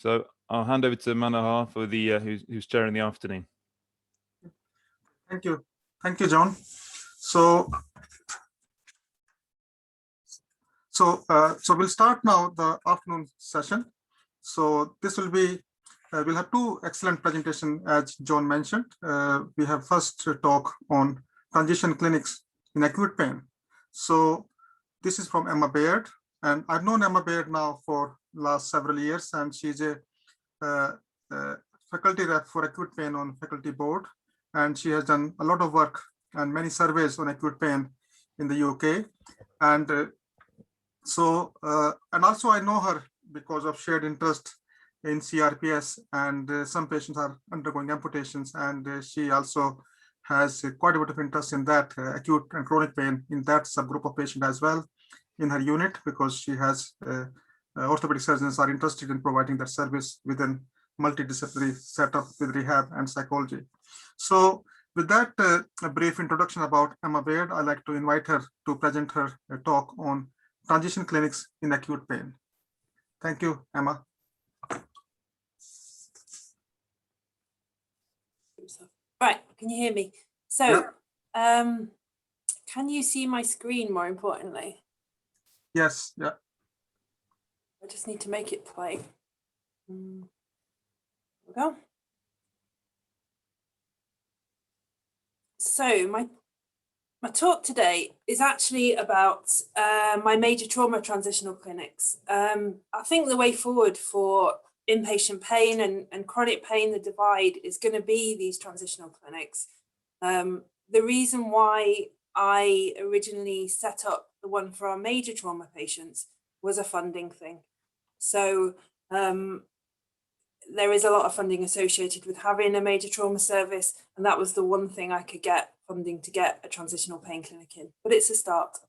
So I'll hand over to Manohar for the who's chairing the afternoon. Thank you, John. So we'll start now the afternoon session. So this will be we'll have two excellent presentations, as John mentioned. We have first talk on transition clinics in acute pain. So this is from Emma Baird, and I've known Emma Baird now for last several years, and she's a faculty rep for acute pain on faculty board, and she has done a lot of work and many surveys on acute pain in the UK. And and also I know her because of shared interest in CRPS, and some patients are undergoing amputations, and she also has quite a bit of interest in that acute and chronic pain in that subgroup of patient as well in her unit, because she has orthopedic surgeons are interested in providing that service within multidisciplinary setup with rehab and psychology. So with that a brief introduction about Emma Baird, I'd like to invite her to present her talk on transition clinics in acute pain. Thank you, Emma. Right, can you hear me? So, yeah. Can you see my screen more importantly? Yes, yeah. I just need to make it play. There we go. So my talk today is actually about my major trauma transitional clinics. I think the way forward for inpatient pain and chronic pain, the divide is going to be these transitional clinics. The reason why I originally set up the one for our major trauma patients was a funding thing. So there is a lot of funding associated with having a major trauma service, and that was the one thing I could get funding to get a transitional pain clinic in, but it's a start.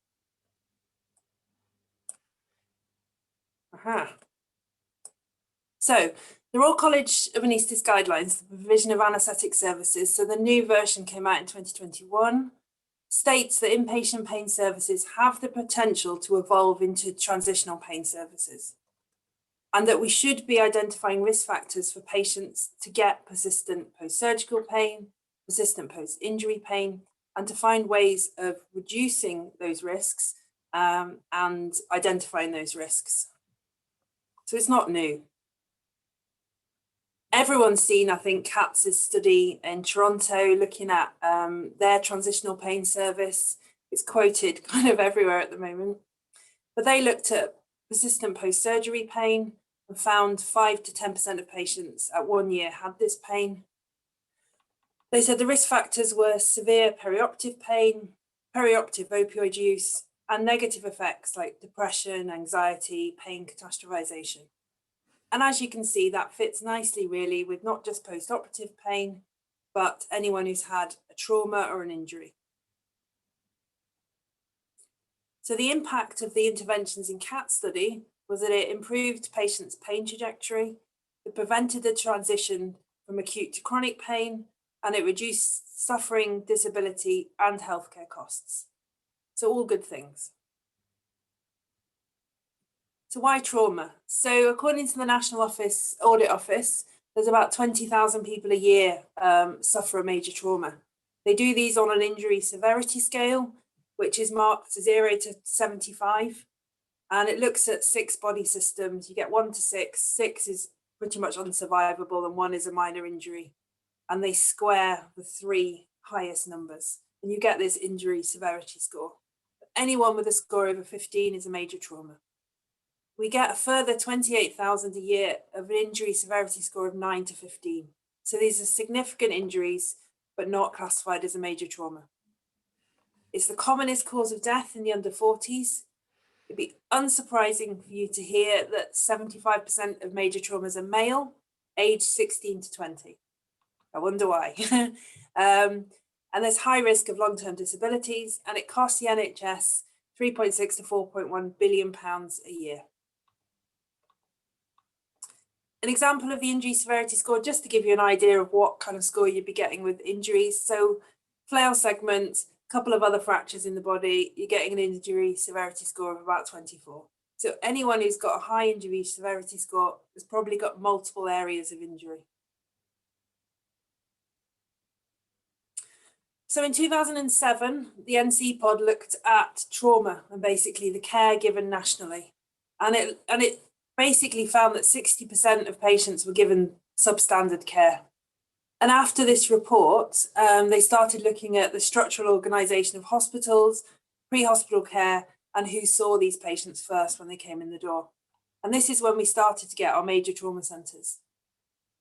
So the Royal College of Anaesthetists guidelines, the provision of anaesthetic services, so the new version came out in 2021, states that inpatient pain services have the potential to evolve into transitional pain services, and that we should be identifying risk factors for patients to get persistent post-surgical pain, persistent post-injury pain, and to find ways of reducing those risks and identifying those risks. So it's not new. Everyone's seen, I think, Katz's study in Toronto looking at their transitional pain service. It's quoted kind of everywhere at the moment. But they looked at persistent post-surgery pain and found 5 to 10% of patients at 1 year had this pain. They said the risk factors were severe perioperative pain, perioperative opioid use, and negative effects like depression, anxiety, pain catastrophization. And as you can see, that fits nicely really with not just post-operative pain, but anyone who's had a trauma or an injury. So the impact of the interventions in CAT study was that it improved patients' pain trajectory, it prevented the transition from acute to chronic pain, and it reduced suffering, disability, and healthcare costs. So all good things. So why trauma? So according to the National Audit Office, there's about 20,000 people a year suffer a major trauma. They do these on an injury severity scale, which is marked 0 to 75. And it looks at 6 body systems. You get 1 to 6. 6 is pretty much unsurvivable and 1 is a minor injury. And they square the 3 highest numbers. And you get this injury severity score. Anyone with a score over 15 is a major trauma. We get a further 28,000 a year of an injury severity score of 9 to 15. So these are significant injuries, but not classified as a major trauma. It's the commonest cause of death in the under 40s. It'd be unsurprising for you to hear that 75% of major traumas are male, aged 16 to 20. I wonder why. And there's high risk of long-term disabilities, and it costs the NHS 3.6 to 4.1 billion pounds a year. An example of the injury severity score, just to give you an idea of what kind of score you'd be getting with injuries. So flail segment, a couple of other fractures in the body, you're getting an injury severity score of about 24. So anyone who's got a high injury severity score has probably got multiple areas of injury. So in 2007, the NCPOD looked at trauma and basically the care given nationally. And it basically found that 60% of patients were given substandard care. And after this report, they started looking at the structural organisation of hospitals, pre-hospital care, and who saw these patients first when they came in the door. And this is when we started to get our major trauma centres.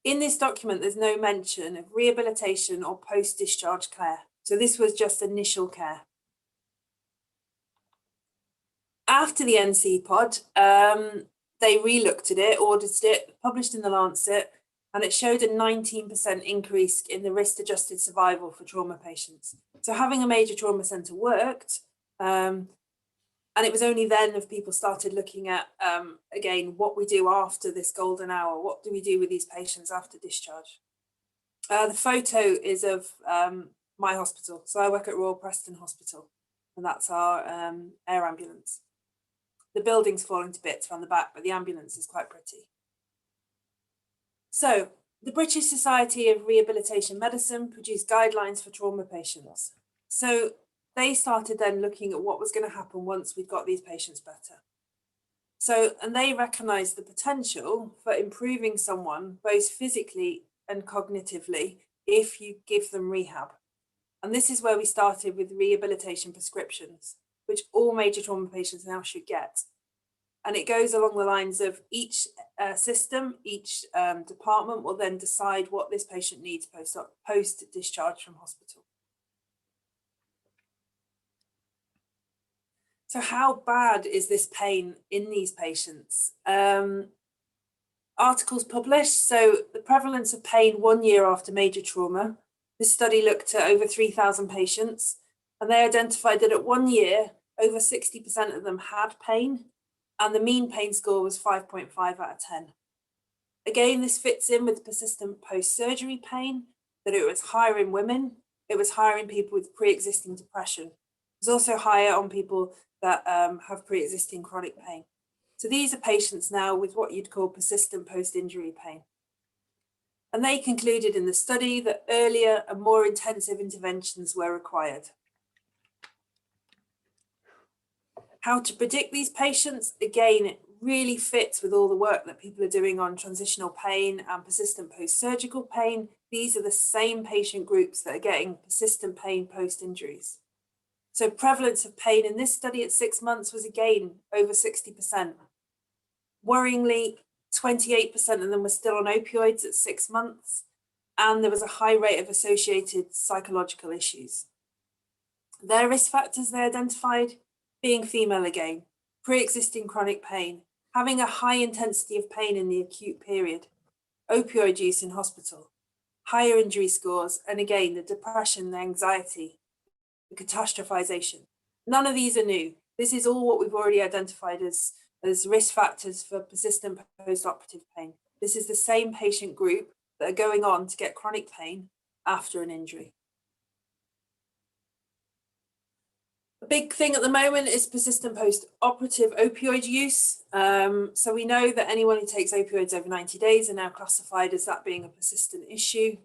In this document, there's no mention of rehabilitation or post-discharge care. So this was just initial care. After the NCPOD, they re-looked at it, audited it, published in the Lancet, and it showed a 19% increase in the risk-adjusted survival for trauma patients. So having a major trauma centre worked, and it was only then if people started looking at, again, what we do after this golden hour. What do we do with these patients after discharge? The photo is of my hospital. So I work at Royal Preston Hospital, and that's our air ambulance. The building's falling to bits around the back, but the ambulance is quite pretty. So the British Society of Rehabilitation Medicine produced guidelines for trauma patients. So they started then looking at what was going to happen once we'd got these patients better. So, and they recognised the potential for improving someone both physically and cognitively if you give them rehab. And this is where we started with rehabilitation prescriptions, which all major trauma patients now should get. And it goes along the lines of each system, each department will then decide what this patient needs post-discharge from hospital. So how bad is this pain in these patients? Articles published, so the prevalence of pain 1 year after major trauma. This study looked at over 3,000 patients, and they identified that at 1 year, over 60% of them had pain, and the mean pain score was 5.5 out of 10. Again, this fits in with persistent post-surgery pain, that it was higher in women, it was higher in people with pre-existing depression. It was also higher on people that have pre-existing chronic pain. So these are patients now with what you'd call persistent post-injury pain. And they concluded in the study that earlier and more intensive interventions were required. How to predict these patients? Again, it really fits with all the work that people are doing on transitional pain and persistent post-surgical pain. These are the same patient groups that are getting persistent pain post-injuries. So prevalence of pain in this study at 6 months was again over 60%. Worryingly, 28% of them were still on opioids at 6 months, and there was a high rate of associated psychological issues. Their risk factors they identified being female again, pre-existing chronic pain, having a high intensity of pain in the acute period, opioid use in hospital, higher injury scores, and again, the depression, the anxiety, the catastrophization. None of these are new. This is all what we've already identified as risk factors for persistent post-operative pain. This is the same patient group that are going on to get chronic pain after an injury. A big thing at the moment is persistent post-operative opioid use. So we know that anyone who takes opioids over 90 days are now classified as that being a persistent issue.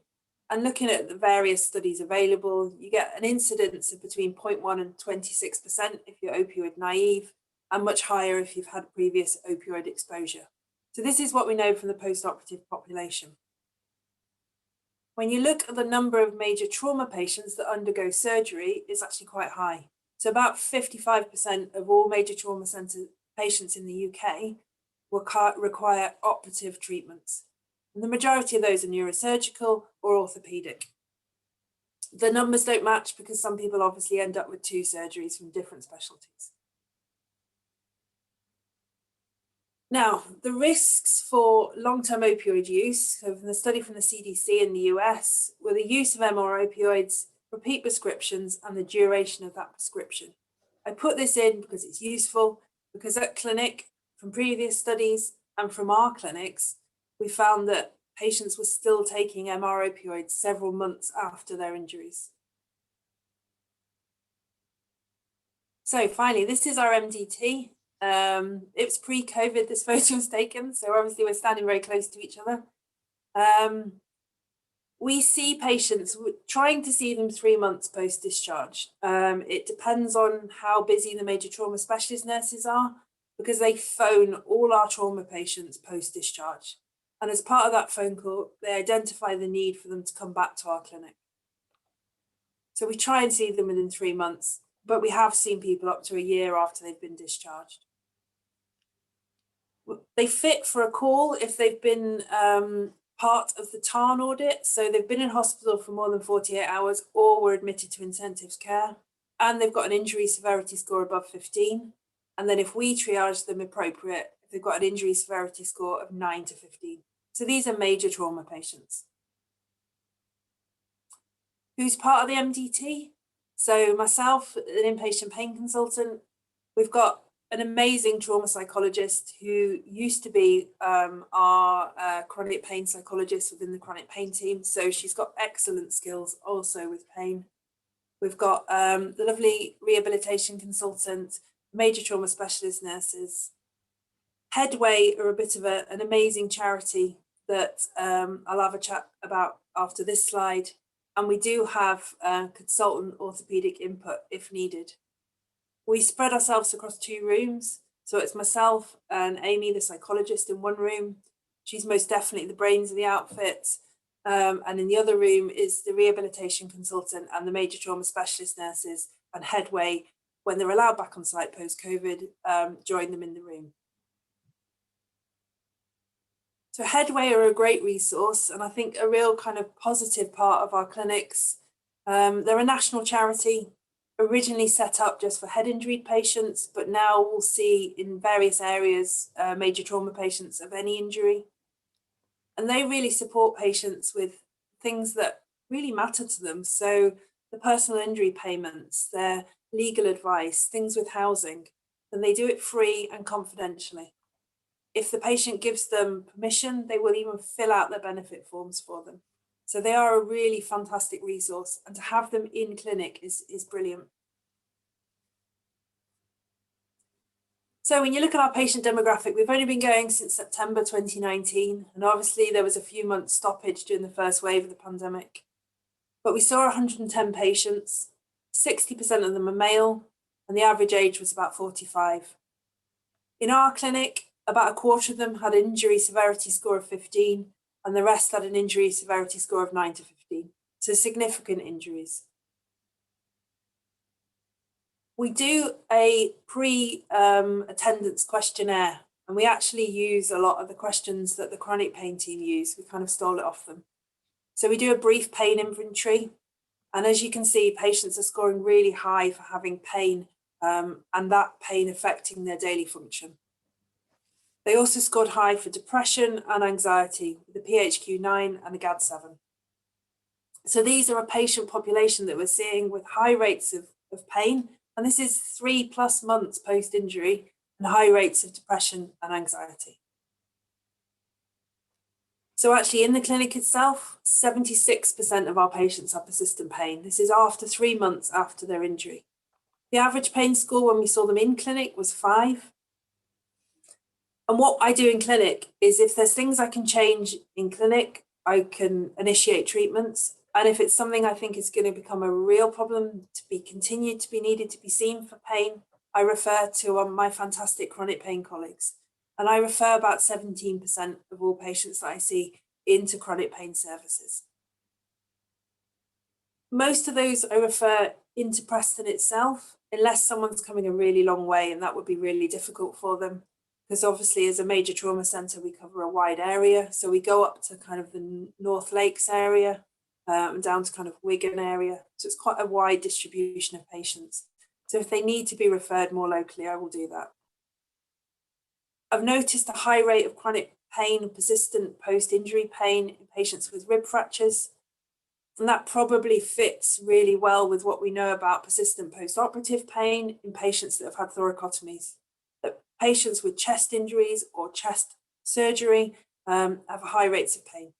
And looking at the various studies available, you get an incidence of between 0.1 and 26% if you're opioid naive, and much higher if you've had previous opioid exposure. So this is what we know from the post-operative population. When you look at the number of major trauma patients that undergo surgery, it's actually quite high. So about 55% of all major trauma centre patients in the UK will require operative treatments. And the majority of those are neurosurgical or orthopaedic. The numbers don't match because some people obviously end up with 2 surgeries from different specialties. Now, the risks for long-term opioid use, so from the study from the CDC in the US, were the use of MR opioids, repeat prescriptions, and the duration of that prescription. I put this in because it's useful, because at clinic, from previous studies and from our clinics, we found that patients were still taking MR opioids several months after their injuries. So finally, this is our MDT. It was pre-COVID, this photo was taken, so obviously we're standing very close to each other. We see patients, trying to see them 3 months post-discharge. It depends on how busy the major trauma specialist nurses are, because they phone all our trauma patients post-discharge. And as part of that phone call, they identify the need for them to come back to our clinic. So we try and see them within 3 months, but we have seen people up to a year after they've been discharged. They fit for a call if they've been part of the TARN audit. So they've been in hospital for more than 48 hours or were admitted to intensive care, and they've got an injury severity score above 15. And then if we triage them appropriate, they've got an injury severity score of 9 to 15. So these are major trauma patients. Who's part of the MDT? So myself, an inpatient pain consultant, we've got an amazing trauma psychologist who used to be our chronic pain psychologist within the chronic pain team. So she's got excellent skills also with pain. We've got the lovely rehabilitation consultant, major trauma specialist nurses. Headway are a bit of an amazing charity that I'll have a chat about after this slide. And we do have consultant orthopedic input if needed. We spread ourselves across 2 rooms. So it's myself and Amy, the psychologist, in one room. She's most definitely the brains of the outfit. And in the other room is the rehabilitation consultant and the major trauma specialist nurses, and Headway, when they're allowed back on site post-COVID, join them in the room. So Headway are a great resource, and I think a real kind of positive part of our clinics. They're a national charity, originally set up just for head injury patients, but now we'll see in various areas major trauma patients of any injury. And they really support patients with things that really matter to them. So the personal injury payments, their legal advice, things with housing, and they do it free and confidentially. If the patient gives them permission, they will even fill out their benefit forms for them. So they are a really fantastic resource, and to have them in clinic is brilliant. So when you look at our patient demographic, we've only been going since September 2019, and obviously there was a few months stoppage during the first wave of the pandemic. But we saw 110 patients, 60% of them are male, and the average age was about 45. In our clinic, about a quarter of them had an injury severity score of 15, and the rest had an injury severity score of 9 to 15. So significant injuries. We do a pre-attendance questionnaire, and we actually use a lot of the questions that the chronic pain team use. We kind of stole it off them. So we do a brief pain inventory, and as you can see, patients are scoring really high for having pain, and that pain affecting their daily function. They also scored high for depression and anxiety, with the PHQ-9 and the GAD-7. So these are a patient population that we're seeing with high rates of pain, and this is 3+ months post-injury, and high rates of depression and anxiety. So actually in the clinic itself, 76% of our patients have persistent pain. This is after 3 months after their injury. The average pain score when we saw them in clinic was 5. And what I do in clinic is if there's things I can change in clinic, I can initiate treatments. And if it's something I think is going to become a real problem to be continued to be needed to be seen for pain, I refer to my fantastic chronic pain colleagues. And I refer about 17% of all patients that I see into chronic pain services. Most of those I refer into Preston itself, unless someone's coming a really long way, and that would be really difficult for them. Because obviously as a major trauma centre, we cover a wide area. So we go up to kind of the North Lakes area, down to kind of Wigan area. So it's quite a wide distribution of patients. So if they need to be referred more locally, I will do that. I've noticed a high rate of chronic pain, persistent post-injury pain in patients with rib fractures. And that probably fits really well with what we know about persistent post-operative pain in patients that have had thoracotomies. That patients with chest injuries or chest surgery have high rates of pain.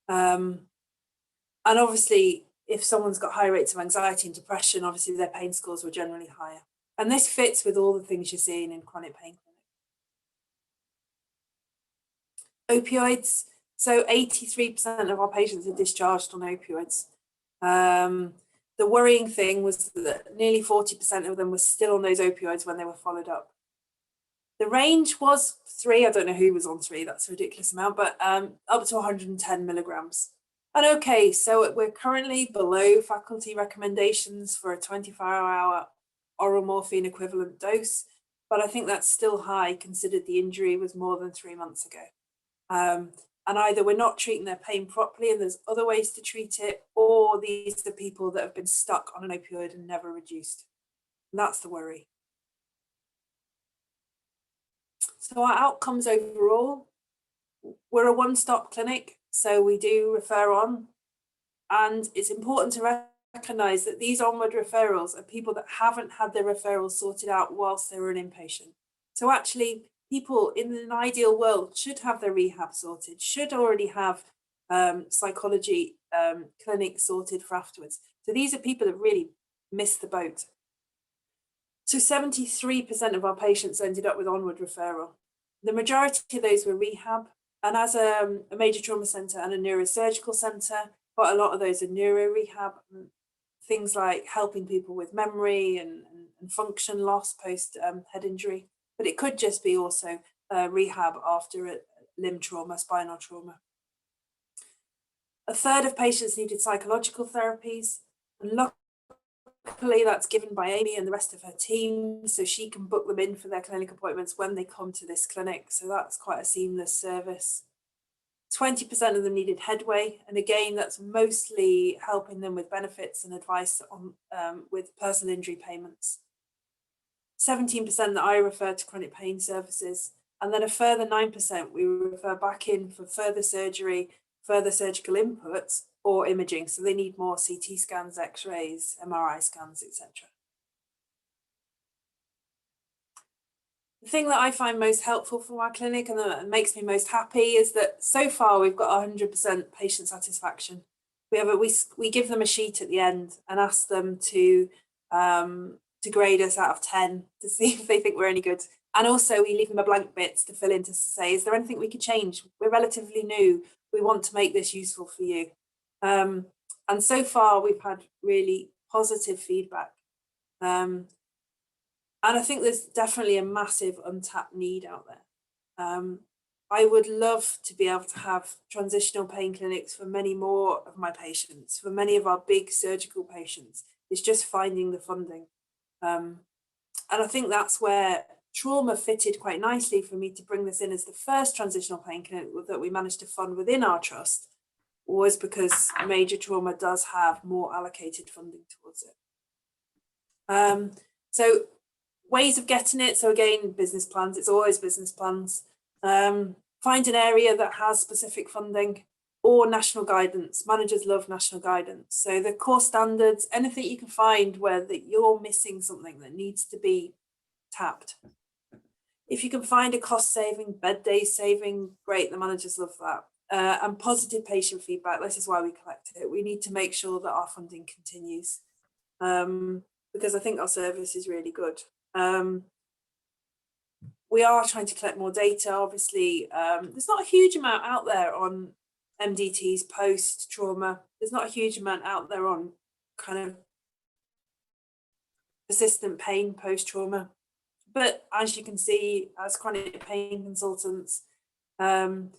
And obviously, if someone's got high rates of anxiety and depression, obviously their pain scores were generally higher. And this fits with all the things you're seeing in chronic pain clinic. Opioids. So 83% of our patients are discharged on opioids. The worrying thing was that nearly 40% of them were still on those opioids when they were followed up. The range was 3, I don't know who was on 3, that's a ridiculous amount, but up to 110 milligrams. And okay, so we're currently below faculty recommendations for a 24-hour oral morphine equivalent dose, but I think that's still high considered the injury was more than 3 months ago. And either we're not treating their pain properly and there's other ways to treat it, or these are people that have been stuck on an opioid and never reduced. And that's the worry. So our outcomes overall, we're a one-stop clinic, so we do refer on. And it's important to recognise that these onward referrals are people that haven't had their referrals sorted out whilst they were an inpatient. So actually, people in an ideal world should have their rehab sorted, should already have psychology clinics sorted for afterwards. So these are people that really missed the boat. So 73% of our patients ended up with onward referral. The majority of those were rehab, and as a major trauma centre and a neurosurgical centre, quite a lot of those are neuro rehab, things like helping people with memory and function loss post head injury. But it could just be also rehab after a limb trauma, spinal trauma. A third of patients needed psychological therapies, and luckily that's given by Amy and the rest of her team, so she can book them in for their clinic appointments when they come to this clinic. So that's quite a seamless service. 20% of them needed headway, and again, that's mostly helping them with benefits and advice on with personal injury payments. 17% that I refer to chronic pain services, and then a further 9% we refer back in for further surgery, further surgical inputs or imaging. So they need more CT scans, X-rays, MRI scans, etc. The thing that I find most helpful from our clinic and that makes me most happy is that so far we've got 100% patient satisfaction. We give them a sheet at the end and ask them to grade us out of 10 to see if they think we're any good. And also we leave them a blank bit to fill in to say, is there anything we could change? We're relatively new. We want to make this useful for you. And so far we've had really positive feedback. And I think there's definitely a massive untapped need out there. I would love to be able to have transitional pain clinics for many more of my patients, for many of our big surgical patients. It's just finding the funding. And I think that's where trauma fitted quite nicely for me to bring this in as the first transitional pain clinic that we managed to fund within our trust, was because major trauma does have more allocated funding towards it. So ways of getting it. So again, business plans, it's always business plans. Find an area that has specific funding or national guidance. Managers love national guidance. So the core standards, anything you can find where that you're missing something that needs to be tapped. If you can find a cost saving, bed days saving, great, the managers love that. And positive patient feedback, this is why we collect it. We need to make sure that our funding continues because I think our service is really good. We are trying to collect more data, obviously. There's not a huge amount out there on MDTs post-trauma. There's not a huge amount out there on kind of persistent pain post-trauma. But as you can see, as chronic pain consultants, the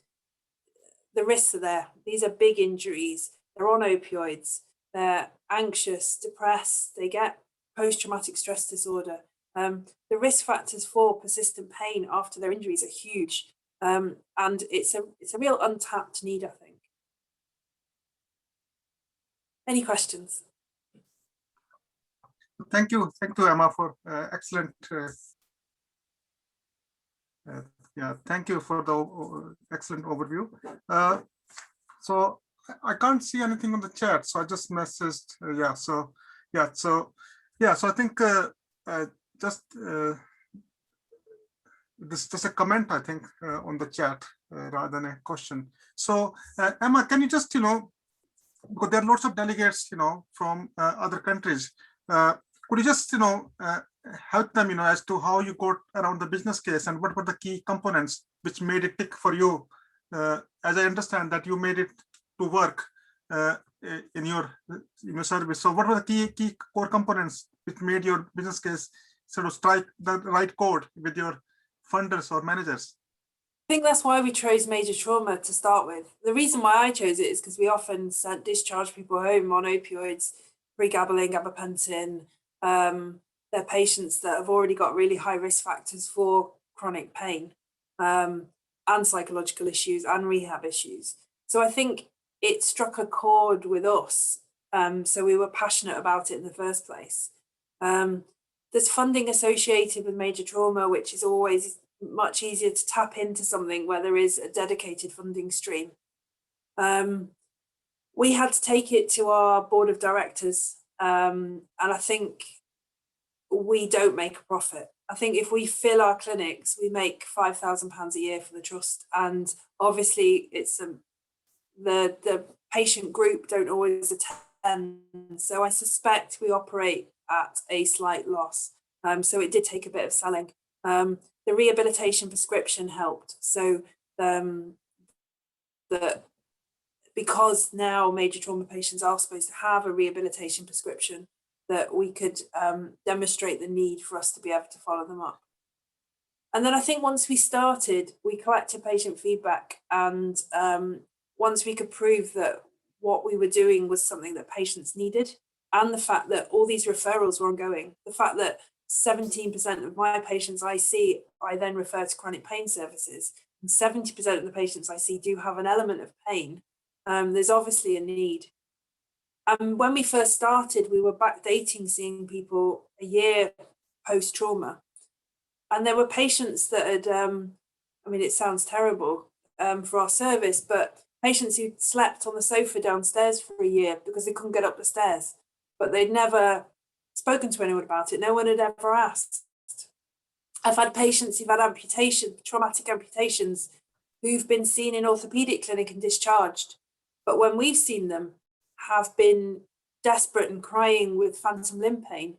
risks are there. These are big injuries. They're on opioids. They're anxious, depressed. They get post-traumatic stress disorder. The risk factors for persistent pain after their injuries are huge. And it's a real untapped need, I think. Any questions? Thank you, Emma, for excellent. Thank you for the excellent overview. So I can't see anything on the chat, so I just messaged. So I think this is just a comment, I think, on the chat rather than a question. So Emma, can you just, because there are lots of delegates, from other countries, could you just, help them, as to how you got around the business case and what were the key components which made it tick for you. As I understand that you made it to work in your service. So what were the key core components which made your business case sort of strike the right chord with your funders or managers? I think that's why we chose major trauma to start with. The reason why I chose it is because we often discharge people home on opioids, pregabalin, gabapentin. They're patients that have already got really high risk factors for chronic pain and psychological issues and rehab issues. So I think it struck a chord with us. So we were passionate about it in the first place. There's funding associated with major trauma, which is always much easier to tap into something where there is a dedicated funding stream. We had to take it to our board of directors, and I think we don't make a profit. I think if we fill our clinics, we make £5,000 a year for the trust, and obviously it's the patient group don't always attend, so I suspect we operate at a slight loss. So it did take a bit of selling. The rehabilitation prescription helped. So because now major trauma patients are supposed to have a rehabilitation prescription, that we could demonstrate the need for us to be able to follow them up. And then I think once we started, we collected patient feedback, and once we could prove that what we were doing was something that patients needed, and the fact that all these referrals were ongoing, the fact that 17% of my patients I see, I then refer to chronic pain services, and 70% of the patients I see do have an element of pain. There's obviously a need. When we first started, we were backdating seeing people a year post-trauma. And there were patients that had, I mean, it sounds terrible for our service, but patients who slept on the sofa downstairs for a year because they couldn't get up the stairs, but they'd never spoken to anyone about it. No one had ever asked. I've had patients who've had traumatic amputations, who've been seen in orthopedic clinic and discharged. But when we've seen them, have been desperate and crying with phantom limb pain.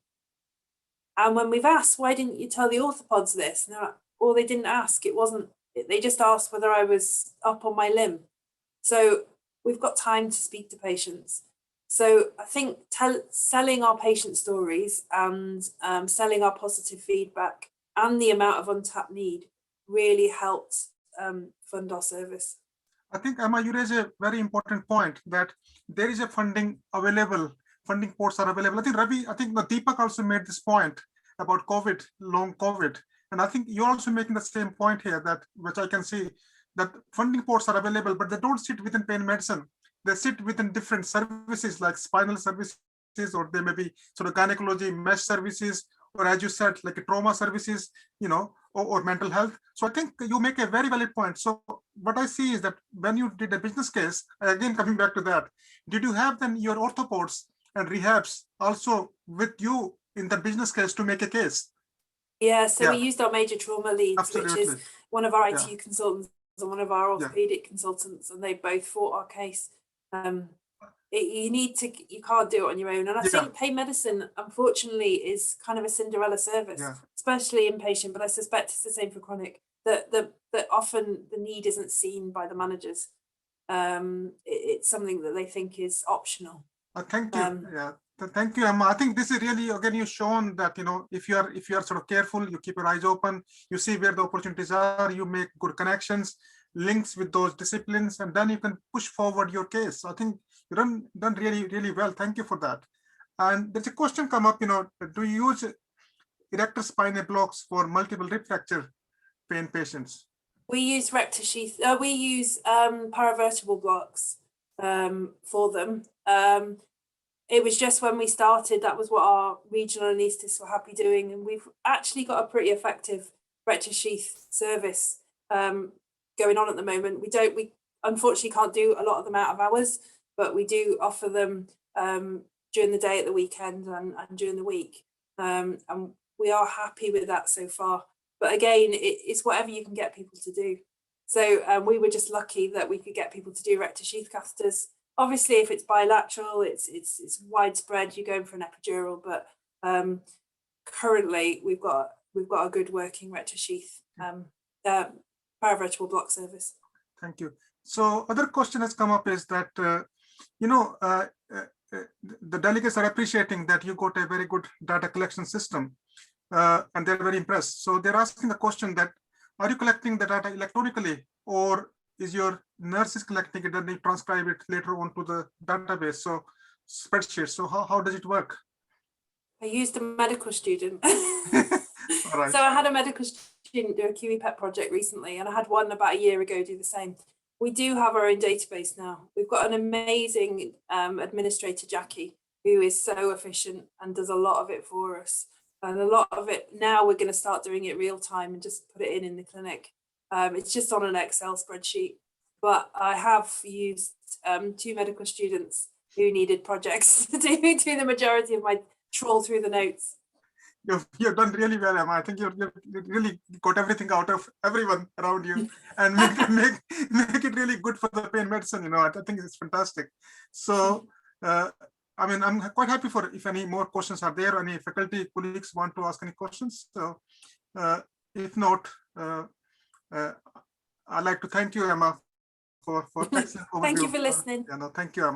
And when we've asked, why didn't you tell the orthopods this? And they're like, well, they didn't ask. They just asked whether I was up on my limb. So we've got time to speak to patients. So I think selling our patient stories and selling our positive feedback and the amount of untapped need really helped fund our service. I think, Emma, you raise a very important point that there is a funding available, funding ports are available. I think Ravi, Deepak also made this point about COVID, long COVID. And I think you're also making the same point here, that which I can see, that funding ports are available, but they don't sit within pain medicine. They sit within different services like spinal services, or they may be sort of gynecology, mesh services, or as you said, like a trauma services, or mental health. So I think you make a very valid point. So what I see is that when you did a business case, again, coming back to that, did you have then your orthopods and rehabs also with you in the business case to make a case? Yeah, so we used our major trauma leads, Absolutely. Which is one of our ITU consultants and one of our orthopedic consultants, and they both fought our case. You can't do it on your own. And I think pain medicine, unfortunately, is kind of a Cinderella service, especially inpatient, but I suspect it's the same for chronic, that often the need isn't seen by the managers. It's something that they think is optional. Thank you. Thank you, Emma. I think this is really, again, you've shown that, if you are sort of careful, you keep your eyes open, you see where the opportunities are, you make good connections, links with those disciplines, and then you can push forward your case. I think you've done really, really well. Thank you for that. And there's a question come up, do you use erector spinae blocks for multiple rib fracture pain patients? We use rectus sheath, we use paravertebral blocks for them. It was just when we started, that was what our regional anaesthetists were happy doing. And we've actually got a pretty effective rectus sheath service going on at the moment. We unfortunately can't do a lot of them out of hours, but we do offer them during the day, at the weekend, and during the week. And we are happy with that so far. But again, it's whatever you can get people to do. So we were just lucky that we could get people to do rectus sheath catheters. Obviously, if it's bilateral, it's widespread, you're going for an epidural, but currently we've got a good working rector sheath paravegetable block service. Thank you. So other question has come up is that, the delegates are appreciating that you got a very good data collection system and they're very impressed. So they're asking the question that, are you collecting the data electronically, or is your nurses collecting it and they transcribe it later on to the database? So spreadsheet. So how does it work? I used a medical student. All right. So I had a medical student do a QE-PET project recently, and I had one about a year ago do the same. We do have our own database now. We've got an amazing administrator, Jackie, who is so efficient and does a lot of it for us. And a lot of it now we're going to start doing it real time and just put it in the clinic. It's just on an Excel spreadsheet. But I have used 2 medical students who needed projects to do the majority of my trawl through the notes. You've done really well, Emma. I think you've really got everything out of everyone around you and make it really good for the pain medicine. I think it's fantastic. So, I mean, I'm quite happy for if any more questions are there, any faculty colleagues want to ask any questions. So, if not, I'd like to thank you, Emma, for excellent overview. Thank you for listening. Thank you, Emma.